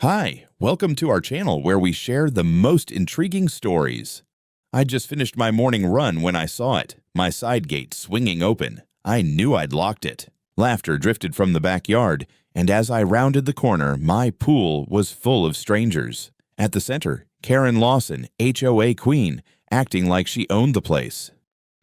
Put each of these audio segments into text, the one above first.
Hi, welcome to our channel where we share the most intriguing stories. I just finished my morning run when I saw it, my side gate swinging open. I knew I'd locked it. Laughter drifted from the backyard, and as I rounded the corner, my pool was full of strangers. At the center, Karen Lawson, HOA queen, acting like she owned the place.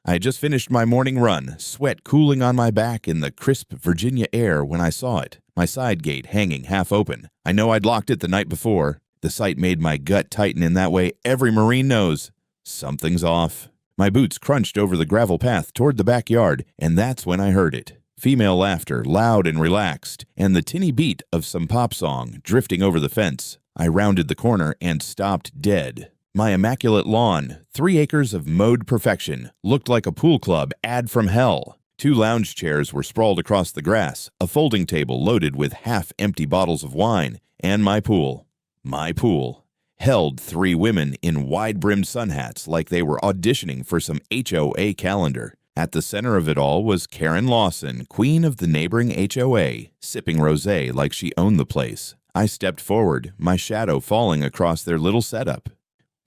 I had just finished my morning run, sweat cooling on my back in the crisp Virginia air when I saw it, my side gate hanging half open. I know I'd locked it the night before. The sight made my gut tighten in that way every Marine knows. Something's off. My boots crunched over the gravel path toward the backyard, and that's when I heard it. Female laughter, loud and relaxed, and the tinny beat of some pop song drifting over the fence. I rounded the corner and stopped dead. My immaculate lawn, 3 acres of mowed perfection, looked like a pool club ad from hell. 2 lounge chairs were sprawled across the grass, a folding table loaded with half-empty bottles of wine, and my pool. My pool held 3 women in wide-brimmed sun hats like they were auditioning for some HOA calendar. At the center of it all was Karen Lawson, queen of the neighboring HOA, sipping rosé like she owned the place. I stepped forward, my shadow falling across their little setup.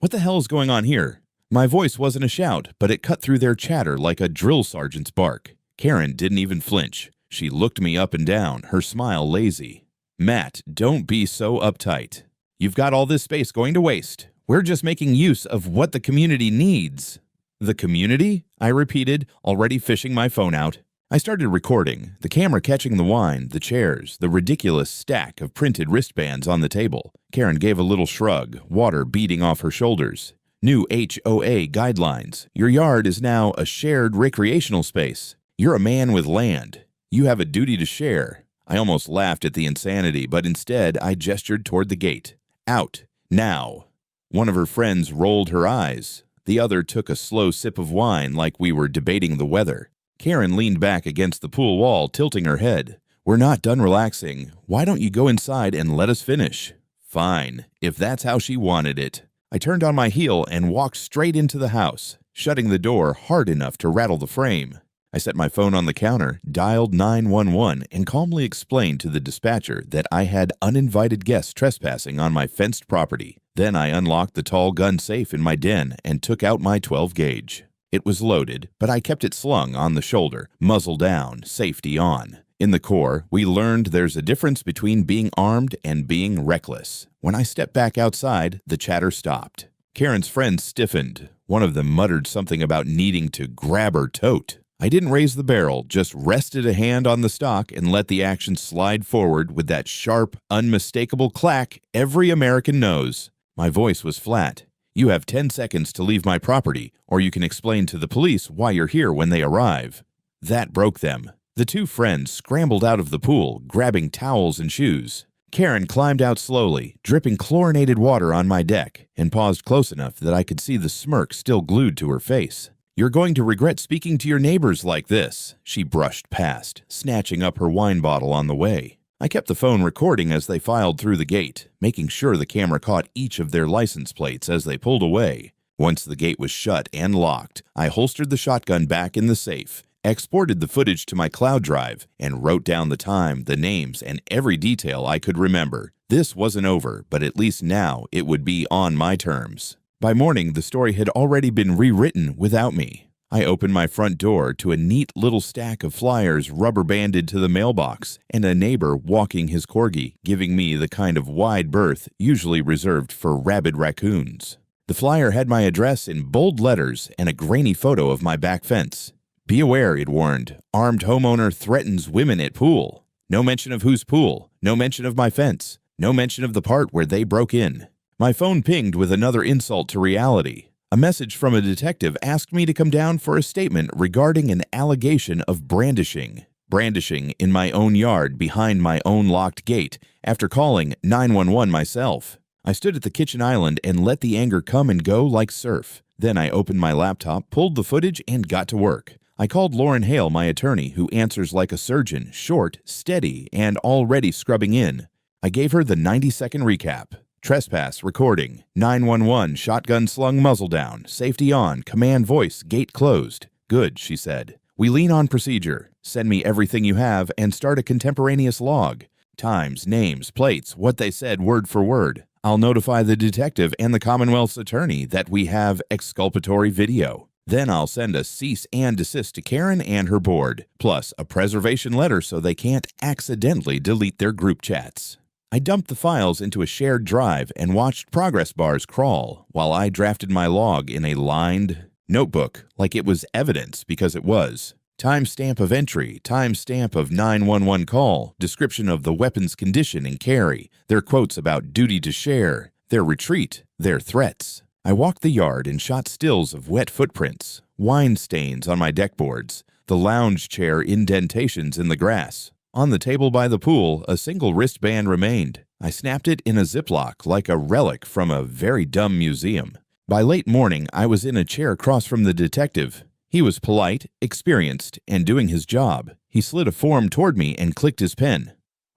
What the hell is going on here? My voice wasn't a shout, but it cut through their chatter like a drill sergeant's bark. Karen didn't even flinch. She looked me up and down, her smile lazy. Matt, don't be so uptight. You've got all this space going to waste. We're just making use of what the community needs. The community? I repeated, already fishing my phone out. I started recording, the camera catching the wine, the chairs, the ridiculous stack of printed wristbands on the table. Karen gave a little shrug, water beading off her shoulders. New HOA guidelines. Your yard is now a shared recreational space. You're a man with land. You have a duty to share. I almost laughed at the insanity, but instead I gestured toward the gate. Out. Now. One of her friends rolled her eyes. The other took a slow sip of wine like we were debating the weather. Karen leaned back against the pool wall, tilting her head. We're not done relaxing. Why don't you go inside and let us finish? Fine, if that's how she wanted it. I turned on my heel and walked straight into the house, shutting the door hard enough to rattle the frame. I set my phone on the counter, dialed 911, and calmly explained to the dispatcher that I had uninvited guests trespassing on my fenced property. Then I unlocked the tall gun safe in my den and took out my 12-gauge. It was loaded, but I kept it slung on the shoulder, muzzle down, safety on. In the Corps, we learned there's a difference between being armed and being reckless. When I stepped back outside, the chatter stopped. Karen's friends stiffened. One of them muttered something about needing to grab her tote. I didn't raise the barrel, just rested a hand on the stock and let the action slide forward with that sharp, unmistakable clack every American knows. My voice was flat. You have 10 seconds to leave my property, or you can explain to the police why you're here when they arrive. That broke them. The 2 friends scrambled out of the pool, grabbing towels and shoes. Karen climbed out slowly, dripping chlorinated water on my deck, and paused close enough that I could see the smirk still glued to her face. You're going to regret speaking to your neighbors like this, she brushed past, snatching up her wine bottle on the way. I kept the phone recording as they filed through the gate, making sure the camera caught each of their license plates as they pulled away. Once the gate was shut and locked, I holstered the shotgun back in the safe, exported the footage to my cloud drive, and wrote down the time, the names, and every detail I could remember. This wasn't over, but at least now it would be on my terms. By morning, the story had already been rewritten without me. I opened my front door to a neat little stack of flyers rubber-banded to the mailbox and a neighbor walking his corgi, giving me the kind of wide berth usually reserved for rabid raccoons. The flyer had my address in bold letters and a grainy photo of my back fence. Be aware, it warned. Armed homeowner threatens women at pool. No mention of whose pool. No mention of my fence. No mention of the part where they broke in. My phone pinged with another insult to reality. A message from a detective asked me to come down for a statement regarding an allegation of brandishing. Brandishing in my own yard behind my own locked gate after calling 911 myself. I stood at the kitchen island and let the anger come and go like surf. Then I opened my laptop, pulled the footage, and got to work. I called Lauren Hale, my attorney, who answers like a surgeon, short, steady, and already scrubbing in. I gave her the 90-second recap. Trespass, recording, 911, shotgun slung muzzle down, safety on, command voice, gate closed. Good, she said. We lean on procedure. Send me everything you have and start a contemporaneous log. times, names, plates, what they said word for word. I'll notify the detective and the Commonwealth's attorney that we have exculpatory video. Then I'll send a cease and desist to Karen and her board, plus a preservation letter so they can't accidentally delete their group chats. I dumped the files into a shared drive and watched progress bars crawl while I drafted my log in a lined notebook like it was evidence, because it was. Timestamp of entry, timestamp of 911 call, description of the weapon's condition and carry, their quotes about duty to share, their retreat, their threats. I walked the yard and shot stills of wet footprints, wine stains on my deckboards, the lounge chair indentations in the grass. On the table by the pool, a single wristband remained. I snapped it in a Ziploc like a relic from a very dumb museum. By late morning, I was in a chair across from the detective. He was polite, experienced, and doing his job. He slid a form toward me and clicked his pen.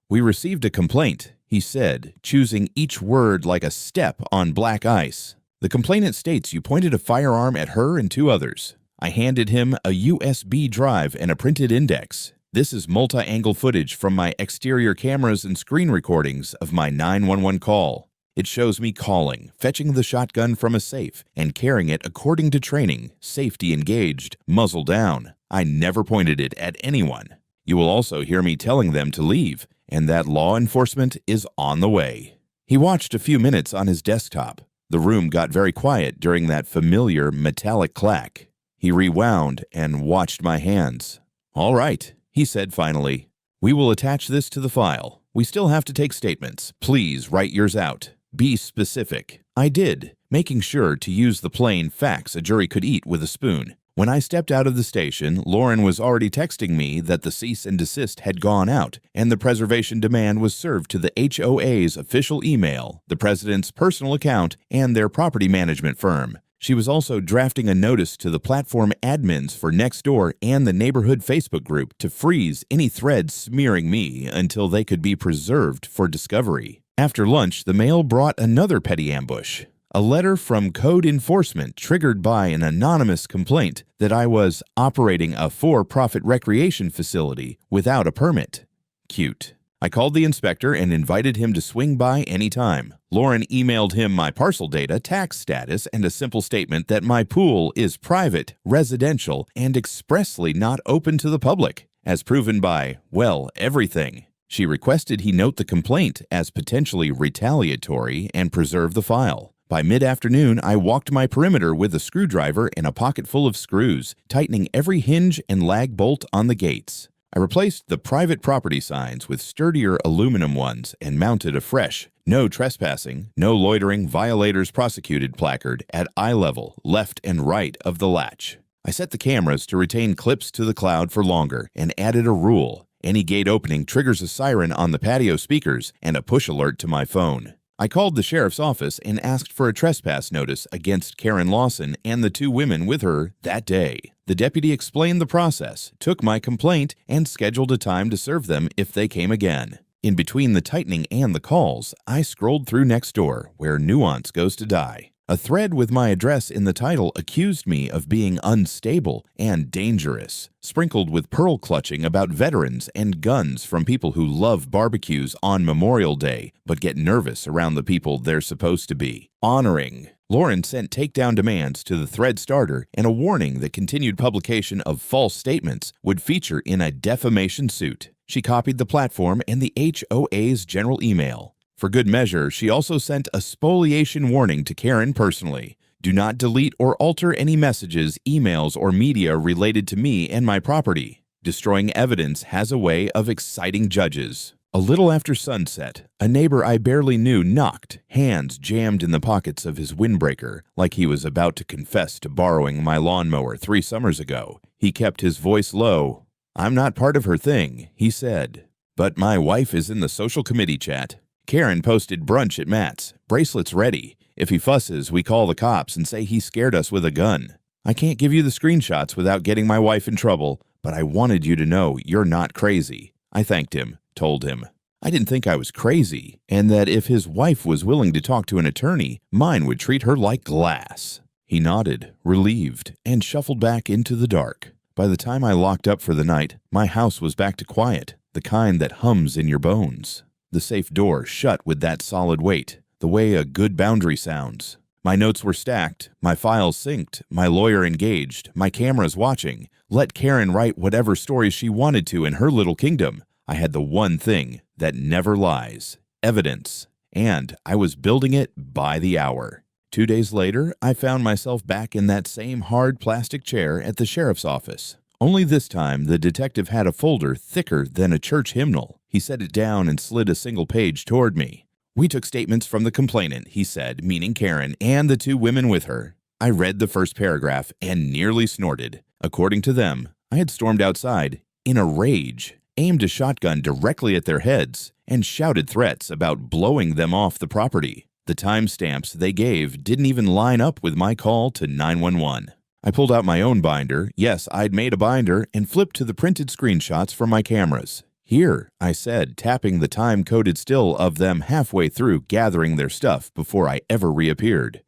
"We received a complaint," he said, choosing each word like a step on black ice. "The complainant states you pointed a firearm at her and 2 others. I handed him a USB drive and a printed index. This is multi-angle footage from my exterior cameras and screen recordings of my 911 call. It shows me calling, fetching the shotgun from a safe, and carrying it according to training, safety engaged, muzzle down. I never pointed it at anyone. You will also hear me telling them to leave, and that law enforcement is on the way." He watched a few minutes on his desktop. The room got very quiet during that familiar metallic clack. He rewound and watched my hands. "All right," he said finally. "We will attach this to the file. We still have to take statements. Please write yours out. Be specific." I did, making sure to use the plain facts a jury could eat with a spoon. When I stepped out of the station, Lauren was already texting me that the cease and desist had gone out, and the preservation demand was served to the HOA's official email, the president's personal account, and their property management firm. She was also drafting a notice to the platform admins for Nextdoor and the neighborhood Facebook group to freeze any threads smearing me until they could be preserved for discovery. After lunch, the mail brought another petty ambush. A letter from code enforcement triggered by an anonymous complaint that I was operating a for-profit recreation facility without a permit. Cute. I called the inspector and invited him to swing by anytime. Lauren emailed him my parcel data, tax status, and a simple statement that my pool is private, residential, and expressly not open to the public, as proven by, well, everything. She requested he note the complaint as potentially retaliatory and preserve the file. By mid-afternoon, I walked my perimeter with a screwdriver and a pocket full of screws, tightening every hinge and lag bolt on the gates. I replaced the private property signs with sturdier aluminum ones and mounted a fresh, "No trespassing, no loitering, violators prosecuted" placard at eye level, left and right of the latch. I set the cameras to retain clips to the cloud for longer and added a rule. Any gate opening triggers a siren on the patio speakers and a push alert to my phone. I called the sheriff's office and asked for a trespass notice against Karen Lawson and the 2 women with her that day. The deputy explained the process, took my complaint, and scheduled a time to serve them if they came again. In between the tightening and the calls, I scrolled through Nextdoor, where nuance goes to die. A thread with my address in the title accused me of being unstable and dangerous, sprinkled with pearl clutching about veterans and guns from people who love barbecues on Memorial Day but get nervous around the people they're supposed to be honoring. Lauren sent takedown demands to the thread starter and a warning that continued publication of false statements would feature in a defamation suit. She copied the platform and the HOA's general email. For good measure, she also sent a spoliation warning to Karen personally. Do not delete or alter any messages, emails, or media related to me and my property. Destroying evidence has a way of exciting judges. A little after sunset, a neighbor I barely knew knocked, hands jammed in the pockets of his windbreaker, like he was about to confess to borrowing my lawnmower 3 summers ago. He kept his voice low. "I'm not part of her thing," he said. "But my wife is in the social committee chat. Karen posted brunch at Matt's. Bracelets ready. If he fusses, we call the cops and say he scared us with a gun. I can't give you the screenshots without getting my wife in trouble, but I wanted you to know you're not crazy." I thanked him, told him I didn't think I was crazy, and that if his wife was willing to talk to an attorney, mine would treat her like glass. He nodded, relieved, and shuffled back into the dark. By the time I locked up for the night, my house was back to quiet, the kind that hums in your bones. The safe door shut with that solid weight, the way a good boundary sounds. My notes were stacked, my files synced, my lawyer engaged, my cameras watching. Let Karen write whatever stories she wanted to in her little kingdom. I had the one thing that never lies: evidence. And I was building it by the hour. 2 days later, I found myself back in that same hard plastic chair at the sheriff's office. Only this time, the detective had a folder thicker than a church hymnal. He set it down and slid a single page toward me. "We took statements from the complainant," he said, meaning Karen, "and the 2 women with her." I read the first paragraph and nearly snorted. According to them, I had stormed outside in a rage, aimed a shotgun directly at their heads, and shouted threats about blowing them off the property. The timestamps they gave didn't even line up with my call to 911. I pulled out my own binder. Yes, I'd made a binder, and flipped to the printed screenshots from my cameras. "Here," I said, tapping the time-coded still of them halfway through gathering their stuff before I ever reappeared.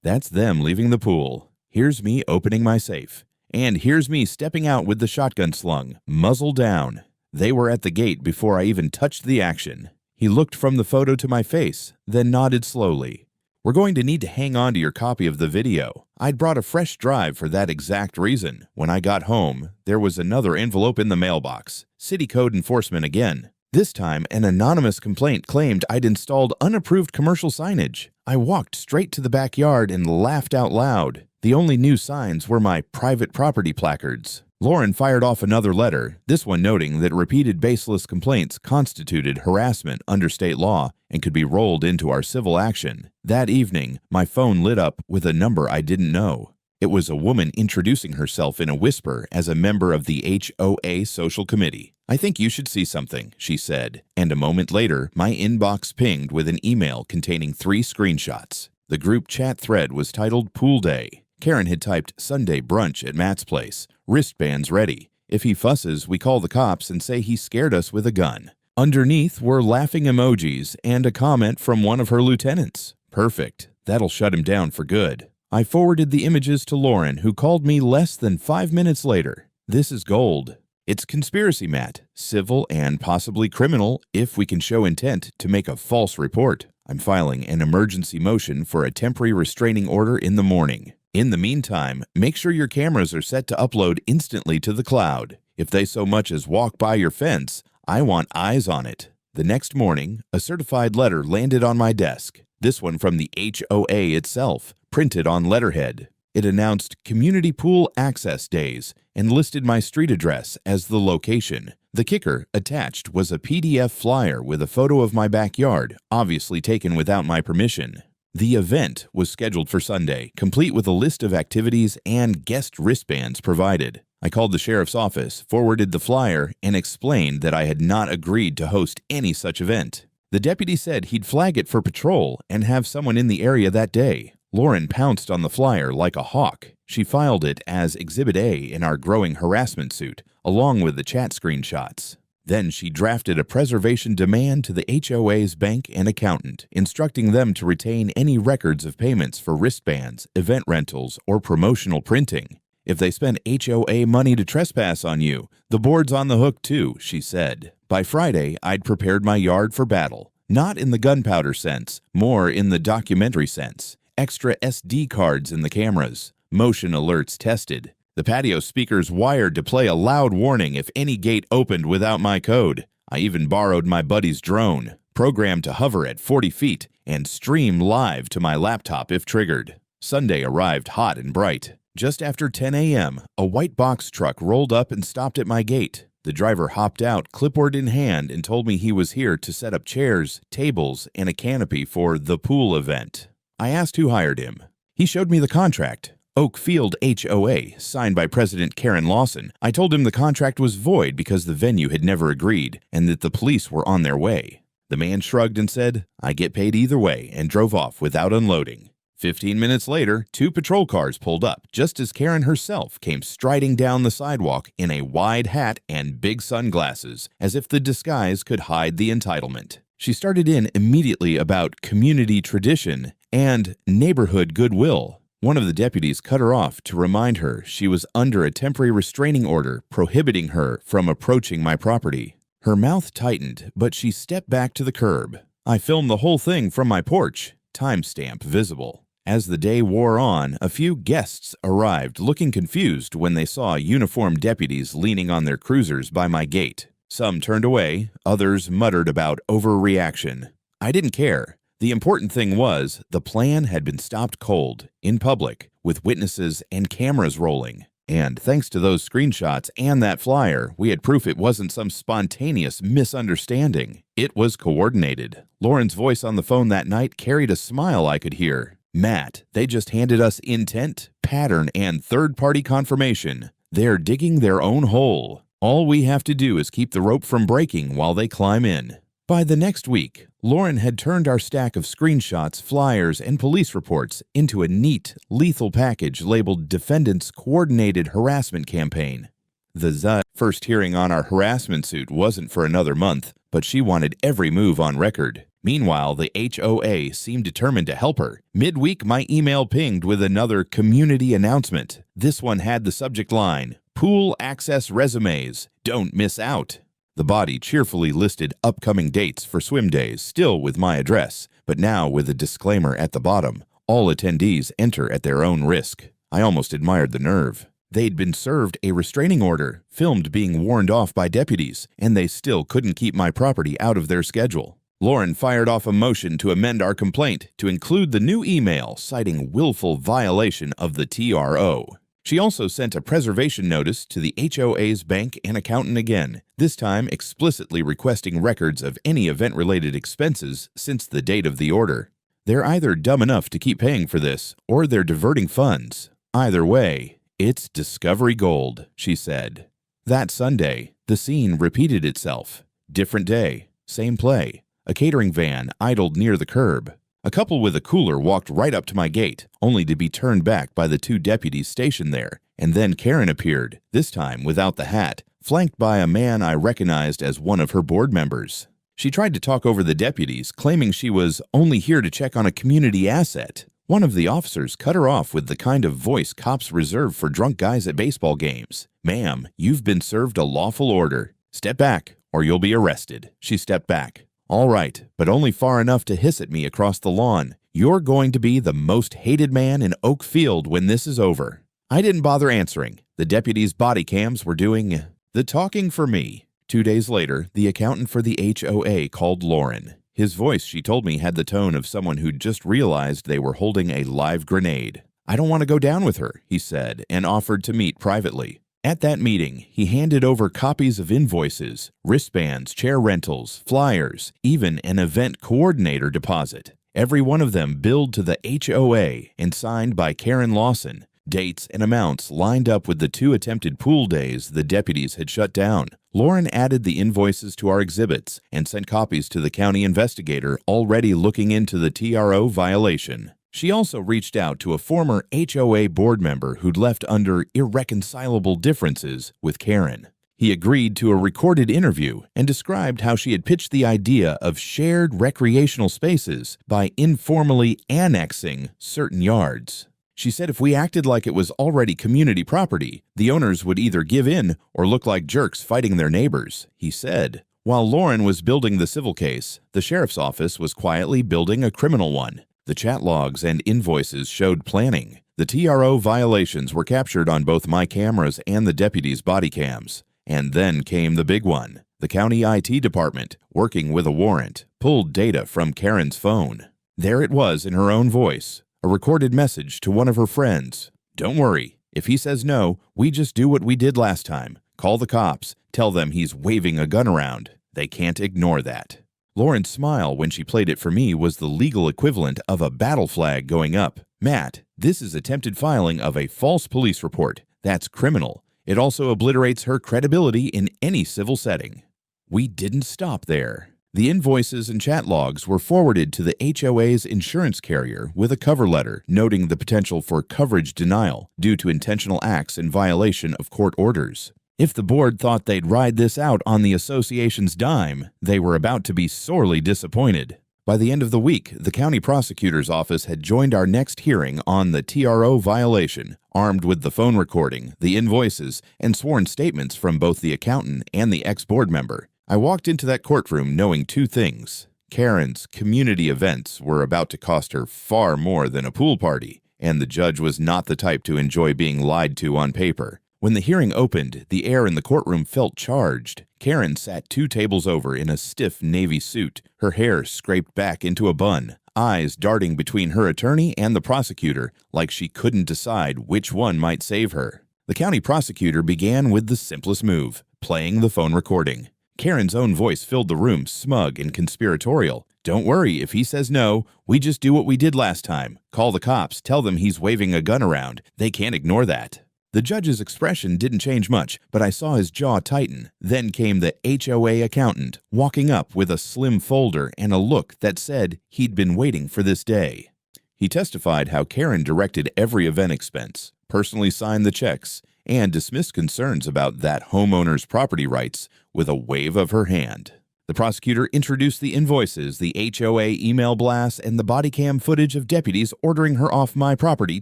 "That's them leaving the pool. Here's me opening my safe. And here's me stepping out with the shotgun slung, muzzle down. They were at the gate before I even touched the action." He looked from the photo to my face, then nodded slowly. "We're going to need to hang on to your copy of the video. I'd brought a fresh drive for that exact reason. When I got home, there was another envelope in the mailbox. City code enforcement again. This time, an anonymous complaint claimed I'd installed unapproved commercial signage. I walked straight to the backyard and laughed out loud. The only new signs were my private property placards." Lauren fired off another letter, this one noting that repeated baseless complaints constituted harassment under state law and could be rolled into our civil action. That evening, my phone lit up with a number I didn't know. It was a woman introducing herself in a whisper as a member of the HOA social committee. "I think you should see something," she said, and a moment later, my inbox pinged with an email containing 3 screenshots. The group chat thread was titled Pool Day. Karen had typed Sunday brunch at Matt's place. Wristbands ready. If he fusses, we call the cops and say he scared us with a gun. Underneath were laughing emojis and a comment from one of her lieutenants. Perfect. That'll shut him down for good. I forwarded the images to Lauren, who called me less than 5 minutes later. "This is gold. It's conspiracy, Matt. Civil and possibly criminal if we can show intent to make a false report. I'm filing an emergency motion for a temporary restraining order in the morning. In the meantime, make sure your cameras are set to upload instantly to the cloud. If they so much as walk by your fence, I want eyes on it." The next morning, a certified letter landed on my desk. This one from the HOA itself, printed on letterhead. It announced Community Pool Access Days and listed my street address as the location. The kicker attached was a PDF flyer with a photo of my backyard, obviously taken without my permission. The event was scheduled for Sunday, complete with a list of activities and guest wristbands provided. I called the sheriff's office, forwarded the flyer, and explained that I had not agreed to host any such event. The deputy said he'd flag it for patrol and have someone in the area that day. Lauren pounced on the flyer like a hawk. She filed it as Exhibit A in our growing harassment suit, along with the chat screenshots. Then she drafted a preservation demand to the HOA's bank and accountant, instructing them to retain any records of payments for wristbands, event rentals, or promotional printing. "If they spend HOA money to trespass on you, the board's on the hook too," she said. By Friday, I'd prepared my yard for battle. Not in the gunpowder sense, more in the documentary sense. Extra SD cards in the cameras. Motion alerts tested. The patio speakers wired to play a loud warning if any gate opened without my code. I even borrowed my buddy's drone, programmed to hover at 40 feet and stream live to my laptop if triggered. Sunday arrived hot and bright. Just after 10 a.m., a white box truck rolled up and stopped at my gate. The driver hopped out, clipboard in hand, and told me he was here to set up chairs, tables, and a canopy for the pool event. I asked who hired him. He showed me the contract. Oak Field HOA, signed by President Karen Lawson. I told him the contract was void because the venue had never agreed and that the police were on their way. The man shrugged and said, "I get paid either way," and drove off without unloading. 15 minutes later, 2 patrol cars pulled up just as Karen herself came striding down the sidewalk in a wide hat and big sunglasses, as if the disguise could hide the entitlement. She started in immediately about community tradition and neighborhood goodwill. One of the deputies cut her off to remind her she was under a temporary restraining order prohibiting her from approaching my property. Her mouth tightened, but she stepped back to the curb. I filmed the whole thing from my porch. Timestamp visible. As the day wore on, a few guests arrived looking confused when they saw uniformed deputies leaning on their cruisers by my gate. Some turned away, others muttered about overreaction. I didn't care. The important thing was the plan had been stopped cold, in public, with witnesses and cameras rolling. And thanks to those screenshots and that flyer, we had proof it wasn't some spontaneous misunderstanding. It was coordinated. Lauren's voice on the phone that night carried a smile I could hear. Matt, they just handed us intent, pattern, and third-party confirmation. They're digging their own hole. All we have to do is keep the rope from breaking while they climb in. By the next week, Lauren had turned our stack of screenshots, flyers, and police reports into a neat, lethal package labeled Defendant's Coordinated Harassment Campaign. The first hearing on our harassment suit wasn't for another month, but she wanted every move on record. Meanwhile, the HOA seemed determined to help her. Midweek, my email pinged with another community announcement. This one had the subject line, Pool Access Resumes. Don't miss out. The body cheerfully listed upcoming dates for swim days, still with my address, but now with a disclaimer at the bottom. All attendees enter at their own risk. I almost admired the nerve. They'd been served a restraining order, filmed being warned off by deputies, and they still couldn't keep my property out of their schedule. Lauren fired off a motion to amend our complaint to include the new email citing willful violation of the TRO. She also sent a preservation notice to the HOA's bank and accountant again, this time explicitly requesting records of any event-related expenses since the date of the order. They're either dumb enough to keep paying for this, or they're diverting funds. Either way, it's discovery gold, she said. That Sunday, the scene repeated itself. Different day, same play. A catering van idled near the curb. A couple with a cooler walked right up to my gate, only to be turned back by the two deputies stationed there. And then Karen appeared, this time without the hat, flanked by a man I recognized as one of her board members. She tried to talk over the deputies, claiming she was only here to check on a community asset. One of the officers cut her off with the kind of voice cops reserve for drunk guys at baseball games. Ma'am, you've been served a lawful order. Step back, or you'll be arrested. She stepped back. All right, but only far enough to hiss at me across the lawn. You're going to be the most hated man in Oak Field when this is over. I didn't bother answering. The deputies' body cams were doing the talking for me. 2 days later, the accountant for the HOA called Lauren. His voice, she told me, had the tone of someone who'd just realized they were holding a live grenade. I don't want to go down with her, he said, and offered to meet privately. At that meeting, he handed over copies of invoices, wristbands, chair rentals, flyers, even an event coordinator deposit. Every one of them billed to the HOA and signed by Karen Lawson. Dates and amounts lined up with the 2 attempted pool days the deputies had shut down. Lauren added the invoices to our exhibits and sent copies to the county investigator already looking into the TRO violation. She also reached out to a former HOA board member who'd left under irreconcilable differences with Karen. He agreed to a recorded interview and described how she had pitched the idea of shared recreational spaces by informally annexing certain yards. She said if we acted like it was already community property, the owners would either give in or look like jerks fighting their neighbors, he said. While Lauren was building the civil case, the sheriff's office was quietly building a criminal one. The chat logs and invoices showed planning. The TRO violations were captured on both my cameras and the deputies' body cams. And then came the big one. The county IT department, working with a warrant, pulled data from Karen's phone. There it was in her own voice, a recorded message to one of her friends. Don't worry, if he says no, we just do what we did last time. Call the cops, tell them he's waving a gun around. They can't ignore that. Lauren's smile when she played it for me was the legal equivalent of a battle flag going up. Matt, this is attempted filing of a false police report. That's criminal. It also obliterates her credibility in any civil setting. We didn't stop there. The invoices and chat logs were forwarded to the HOA's insurance carrier with a cover letter noting the potential for coverage denial due to intentional acts in violation of court orders. If the board thought they'd ride this out on the association's dime, they were about to be sorely disappointed. By the end of the week, the county prosecutor's office had joined our next hearing on the TRO violation, armed with the phone recording, the invoices, and sworn statements from both the accountant and the ex-board member. I walked into that courtroom knowing two things. Karen's community events were about to cost her far more than a pool party, and the judge was not the type to enjoy being lied to on paper. When the hearing opened, the air in the courtroom felt charged. Karen sat 2 tables over in a stiff navy suit, her hair scraped back into a bun, eyes darting between her attorney and the prosecutor like she couldn't decide which one might save her. The county prosecutor began with the simplest move, playing the phone recording. Karen's own voice filled the room, smug and conspiratorial. "Don't worry, if he says no, we just do what we did last time. Call the cops, tell them he's waving a gun around. They can't ignore that." The judge's expression didn't change much, but I saw his jaw tighten. Then came the HOA accountant, walking up with a slim folder and a look that said he'd been waiting for this day. He testified how Karen directed every event expense, personally signed the checks, and dismissed concerns about that homeowner's property rights with a wave of her hand. The prosecutor introduced the invoices, the HOA email blasts, and the body cam footage of deputies ordering her off my property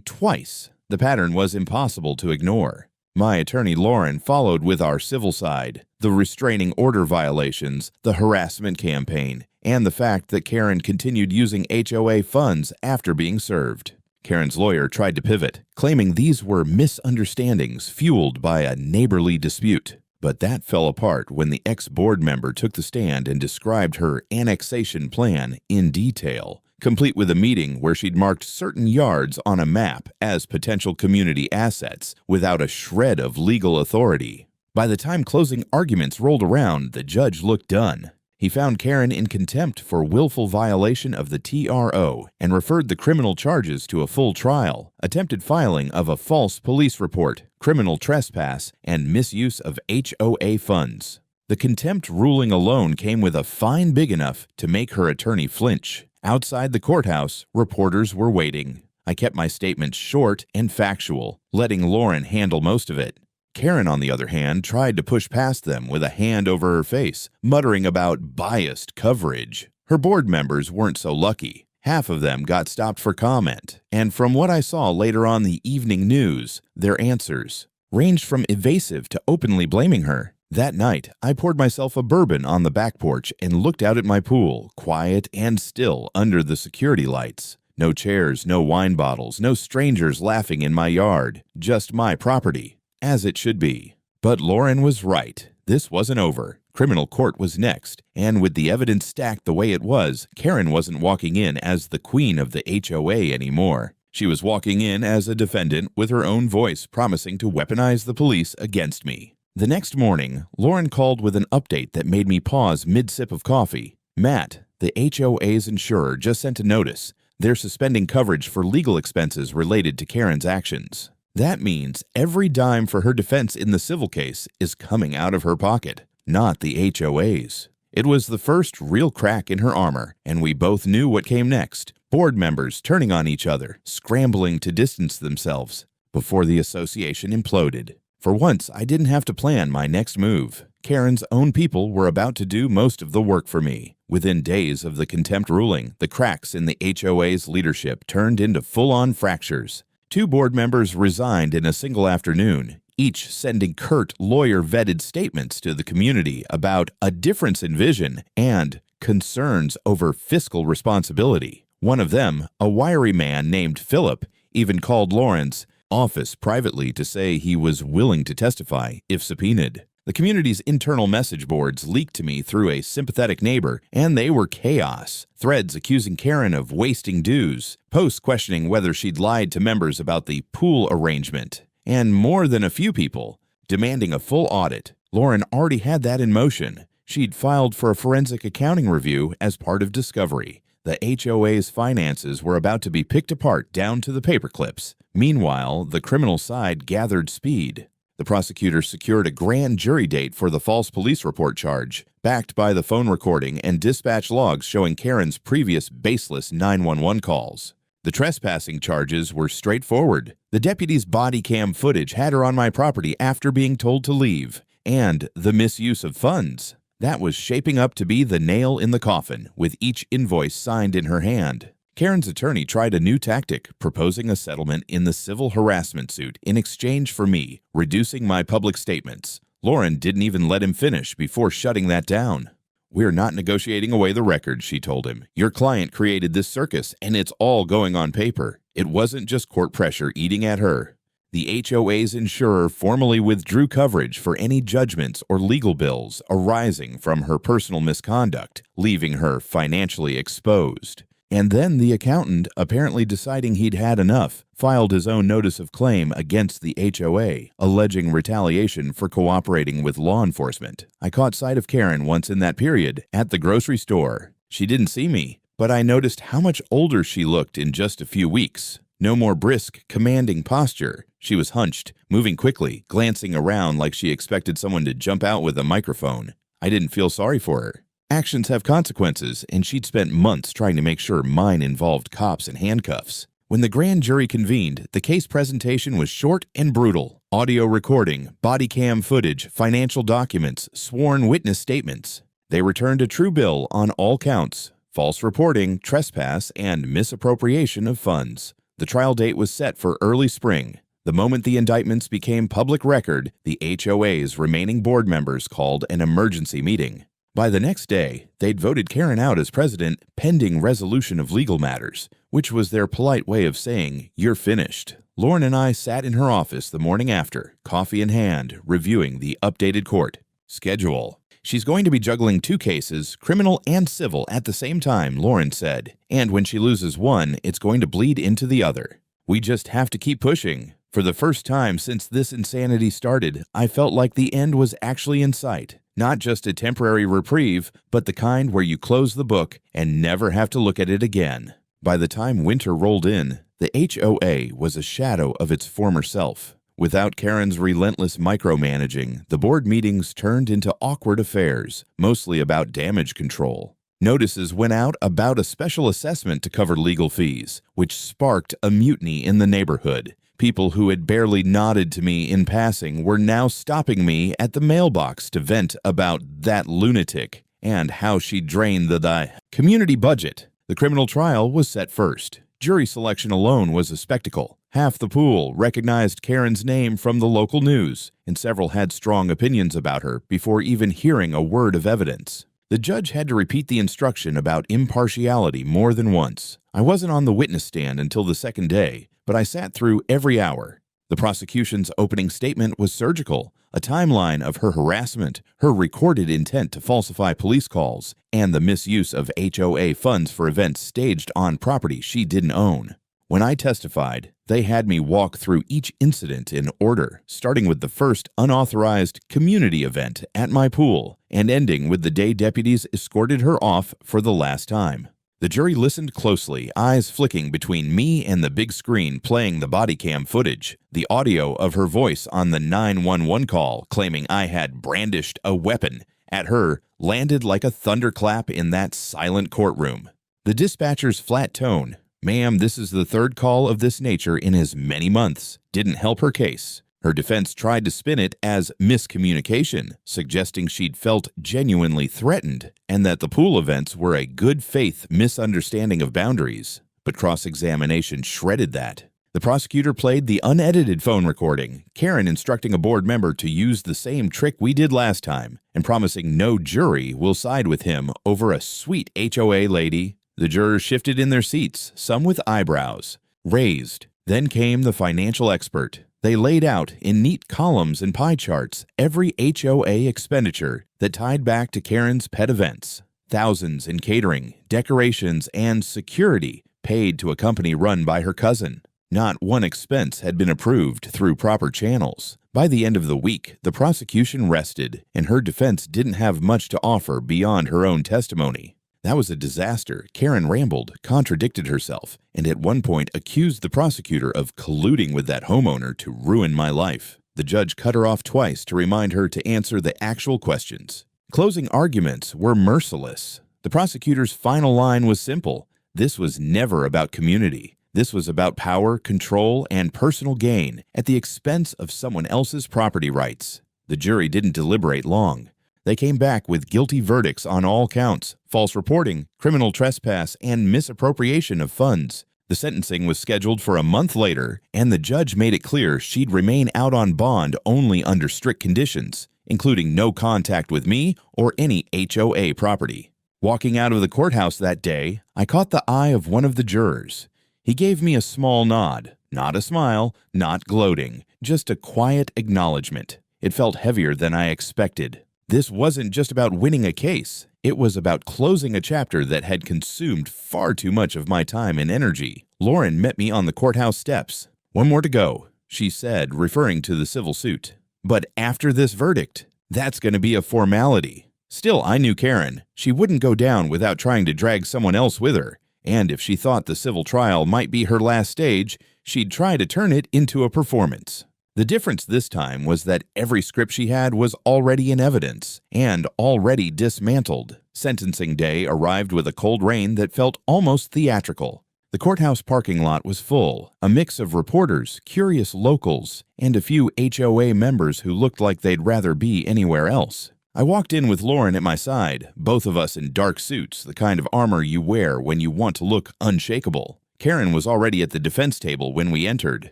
twice. The pattern was impossible to ignore. My attorney Lauren followed with our civil side, the restraining order violations, the harassment campaign, and the fact that Karen continued using HOA funds after being served. Karen's lawyer tried to pivot, claiming these were misunderstandings fueled by a neighborly dispute. But that fell apart when the ex-board member took the stand and described her annexation plan in detail, complete with a meeting where she'd marked certain yards on a map as potential community assets without a shred of legal authority. By the time closing arguments rolled around, the judge looked done. He found Karen in contempt for willful violation of the TRO and referred the criminal charges to a full trial, attempted filing of a false police report, criminal trespass, and misuse of HOA funds. The contempt ruling alone came with a fine big enough to make her attorney flinch. Outside the courthouse, reporters were waiting. I kept my statements short and factual, letting Lauren handle most of it. Karen, on the other hand, tried to push past them with a hand over her face, muttering about biased coverage. Her board members weren't so lucky. Half of them got stopped for comment, and from what I saw later on the evening news, their answers ranged from evasive to openly blaming her. That night, I poured myself a bourbon on the back porch and looked out at my pool, quiet and still under the security lights. No chairs, no wine bottles, no strangers laughing in my yard, just my property, as it should be. But Lauren was right. This wasn't over. Criminal court was next, and with the evidence stacked the way it was, Karen wasn't walking in as the queen of the HOA anymore. She was walking in as a defendant with her own voice promising to weaponize the police against me. The next morning, Lauren called with an update that made me pause mid-sip of coffee. "Matt, the HOA's insurer just sent a notice. They're suspending coverage for legal expenses related to Karen's actions. That means every dime for her defense in the civil case is coming out of her pocket, not the HOA's." It was the first real crack in her armor, and we both knew what came next. Board members turning on each other, scrambling to distance themselves before the association imploded. For once, I didn't have to plan my next move. Karen's own people were about to do most of the work for me. Within days of the contempt ruling, the cracks in the HOA's leadership turned into full-on fractures. 2 board members resigned in a single afternoon, each sending curt, lawyer-vetted statements to the community about a difference in vision and concerns over fiscal responsibility. One of them, a wiry man named Philip, even called Lauren's office privately to say he was willing to testify if subpoenaed. The community's internal message boards leaked to me through a sympathetic neighbor, and they were chaos. Threads accusing Karen of wasting dues, posts questioning whether she'd lied to members about the pool arrangement, and more than a few people demanding a full audit. Lauren already had that in motion. She'd filed for a forensic accounting review as part of discovery. The HOA's finances were about to be picked apart down to the paperclips. Meanwhile, the criminal side gathered speed. The prosecutor secured a grand jury date for the false police report charge, backed by the phone recording and dispatch logs showing Karen's previous baseless 911 calls. The trespassing charges were straightforward. The deputy's body cam footage had her on my property after being told to leave, and the misuse of funds. That was shaping up to be the nail in the coffin, with each invoice signed in her hand. Karen's attorney tried a new tactic, proposing a settlement in the civil harassment suit in exchange for me reducing my public statements. Lauren didn't even let him finish before shutting that down. "We're not negotiating away the record," she told him. "Your client created this circus, and it's all going on paper. It wasn't just court pressure eating at her." The HOA's insurer formally withdrew coverage for any judgments or legal bills arising from her personal misconduct, leaving her financially exposed. And then the accountant, apparently deciding he'd had enough, filed his own notice of claim against the HOA, alleging retaliation for cooperating with law enforcement. I caught sight of Karen once in that period at the grocery store. She didn't see me, but I noticed how much older she looked in just a few weeks. No more brisk, commanding posture. She was hunched, moving quickly, glancing around like she expected someone to jump out with a microphone. I didn't feel sorry for her. Actions have consequences, and she'd spent months trying to make sure mine involved cops in handcuffs. When the grand jury convened, the case presentation was short and brutal. Audio recording, body cam footage, financial documents, sworn witness statements. They returned a true bill on all counts: false reporting, trespass, and misappropriation of funds. The trial date was set for early spring. The moment the indictments became public record, the HOA's remaining board members called an emergency meeting. By the next day, they'd voted Karen out as president pending resolution of legal matters, which was their polite way of saying, "You're finished." Lauren and I sat in her office the morning after, coffee in hand, reviewing the updated court schedule. "She's going to be juggling 2 cases, criminal and civil, at the same time," Lauren said. "And when she loses one, it's going to bleed into the other. We just have to keep pushing." For the first time since this insanity started, I felt like the end was actually in sight. Not just a temporary reprieve, but the kind where you close the book and never have to look at it again. By the time winter rolled in, the HOA was a shadow of its former self. Without Karen's relentless micromanaging, the board meetings turned into awkward affairs, mostly about damage control. Notices went out about a special assessment to cover legal fees, which sparked a mutiny in the neighborhood. People who had barely nodded to me in passing were now stopping me at the mailbox to vent about that lunatic and how she drained the community budget. The criminal trial was set first. Jury selection alone was a spectacle. Half the pool recognized Karen's name from the local news, and several had strong opinions about her before even hearing a word of evidence. The judge had to repeat the instruction about impartiality more than once. I wasn't on the witness stand until the second day, but I sat through every hour. The prosecution's opening statement was surgical, a timeline of her harassment, her recorded intent to falsify police calls, and the misuse of HOA funds for events staged on property she didn't own. When I testified, they had me walk through each incident in order, starting with the first unauthorized community event at my pool and ending with the day deputies escorted her off for the last time. The jury listened closely, eyes flicking between me and the big screen playing the body cam footage. The audio of her voice on the 911 call claiming I had brandished a weapon at her landed like a thunderclap in that silent courtroom. The dispatcher's flat tone, "Ma'am, this is the 3rd call of this nature in as many months," didn't help her case. Her defense tried to spin it as miscommunication, suggesting she'd felt genuinely threatened and that the pool events were a good-faith misunderstanding of boundaries. But cross-examination shredded that. The prosecutor played the unedited phone recording, Karen instructing a board member to use the same trick we did last time and promising no jury will side with him over a sweet HOA lady. The jurors shifted in their seats, some with eyebrows raised. Then came the financial expert. They laid out in neat columns and pie charts every HOA expenditure that tied back to Karen's pet events. Thousands in catering, decorations, and security paid to a company run by her cousin. Not one expense had been approved through proper channels. By the end of the week, the prosecution rested, and her defense didn't have much to offer beyond her own testimony. That was a disaster. Karen rambled, contradicted herself, and at one point accused the prosecutor of colluding with that homeowner to ruin my life. The judge cut her off twice to remind her to answer the actual questions. Closing arguments were merciless. The prosecutor's final line was simple. This was never about community. This was about power, control, and personal gain at the expense of someone else's property rights. The jury didn't deliberate long. They came back with guilty verdicts on all counts: false reporting, criminal trespass, and misappropriation of funds. The sentencing was scheduled for a month later, and the judge made it clear she'd remain out on bond only under strict conditions. including no contact with me or any HOA property. Walking out of the courthouse that day, I caught the eye of one of the jurors. He gave me a small nod, not a smile, not gloating, just a quiet acknowledgement. It felt heavier than I expected. This wasn't just about winning a case. It was about closing a chapter that had consumed far too much of my time and energy. Lauren met me on the courthouse steps. "One more to go," she said, referring to the civil suit. "But after this verdict, that's going to be a formality." Still, I knew Karen. She wouldn't go down without trying to drag someone else with her. And if she thought the civil trial might be her last stage, she'd try to turn it into a performance. The difference this time was that every script she had was already in evidence and already dismantled. Sentencing day arrived with a cold rain that felt almost theatrical. The courthouse parking lot was full, a mix of reporters, curious locals, and a few HOA members who looked like they'd rather be anywhere else. I walked in with Lauren at my side, both of us in dark suits, the kind of armor you wear when you want to look unshakable. Karen was already at the defense table when we entered.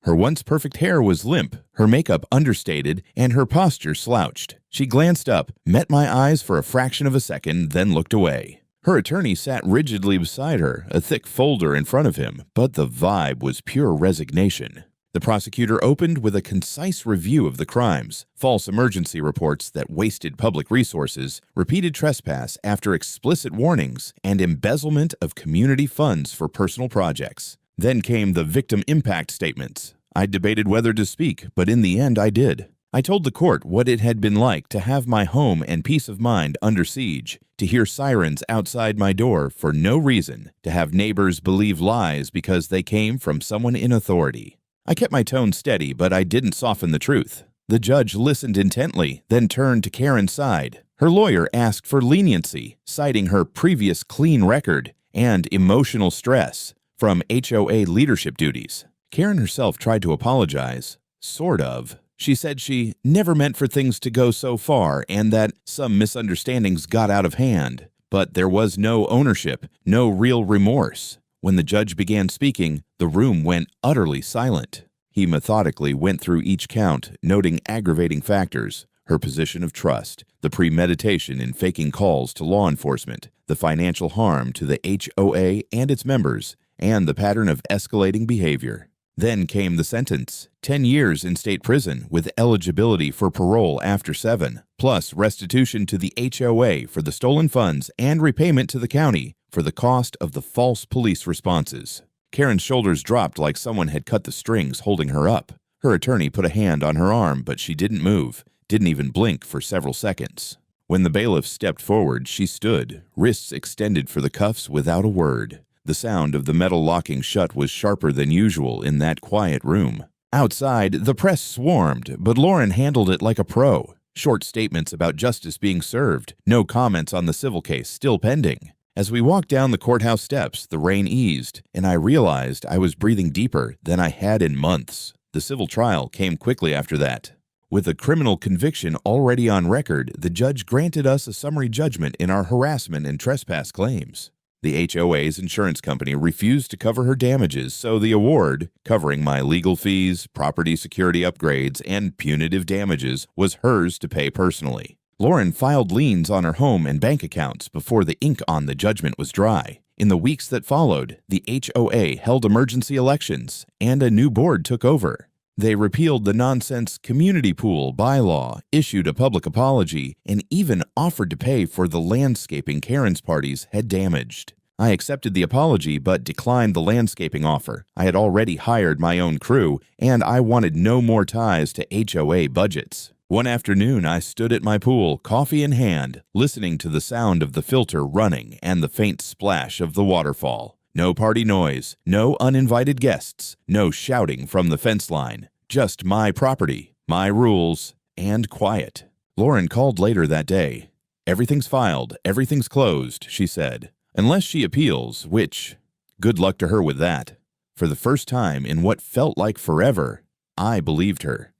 Her once perfect hair was limp, her makeup understated, and her posture slouched. She glanced up, met my eyes for a fraction of a second, then looked away. Her attorney sat rigidly beside her, a thick folder in front of him, but the vibe was pure resignation. The prosecutor opened with a concise review of the crimes: false emergency reports that wasted public resources, repeated trespass after explicit warnings, and embezzlement of community funds for personal projects. Then came the victim impact statements. I debated whether to speak, but in the end I did. I told the court what it had been like to have my home and peace of mind under siege, to hear sirens outside my door for no reason, to have neighbors believe lies because they came from someone in authority. I kept my tone steady, but I didn't soften the truth. The judge listened intently, then turned to Karen's side. Her lawyer asked for leniency, citing her previous clean record and emotional stress from HOA leadership duties. Karen herself tried to apologize. Sort of. She said she never meant for things to go so far and that some misunderstandings got out of hand. But there was no ownership, no real remorse. When the judge began speaking, the room went utterly silent. He methodically went through each count, noting aggravating factors: her position of trust, the premeditation in faking calls to law enforcement, the financial harm to the HOA and its members, and the pattern of escalating behavior. Then came the sentence: 10 years in state prison with eligibility for parole after 7, plus restitution to the HOA for the stolen funds and repayment to the county for the cost of the false police responses. Karen's shoulders dropped like someone had cut the strings holding her up. Her attorney put a hand on her arm, but she didn't move, didn't even blink for several seconds. When the bailiff stepped forward, she stood, wrists extended for the cuffs without a word. The sound of the metal locking shut was sharper than usual in that quiet room. Outside, the press swarmed, but Lauren handled it like a pro. Short statements about justice being served, no comments on the civil case still pending. As we walked down the courthouse steps, the rain eased, and I realized I was breathing deeper than I had in months. The civil trial came quickly after that. With a criminal conviction already on record, the judge granted us a summary judgment in our harassment and trespass claims. The HOA's insurance company refused to cover her damages, so the award, covering my legal fees, property security upgrades, and punitive damages, was hers to pay personally. Lauren filed liens on her home and bank accounts before the ink on the judgment was dry. In the weeks that followed, the HOA held emergency elections, and a new board took over. They repealed the nonsense community pool bylaw, issued a public apology, and even offered to pay for the landscaping Karen's parties had damaged. I accepted the apology but declined the landscaping offer. I had already hired my own crew, and I wanted no more ties to HOA budgets. One afternoon, I stood at my pool, coffee in hand, listening to the sound of the filter running and the faint splash of the waterfall. No party noise, no uninvited guests, no shouting from the fence line. Just my property, my rules, and quiet. Lauren called later that day. "Everything's filed, everything's closed," she said. Unless she appeals, which, good luck to her with that. For the first time in what felt like forever, I believed her.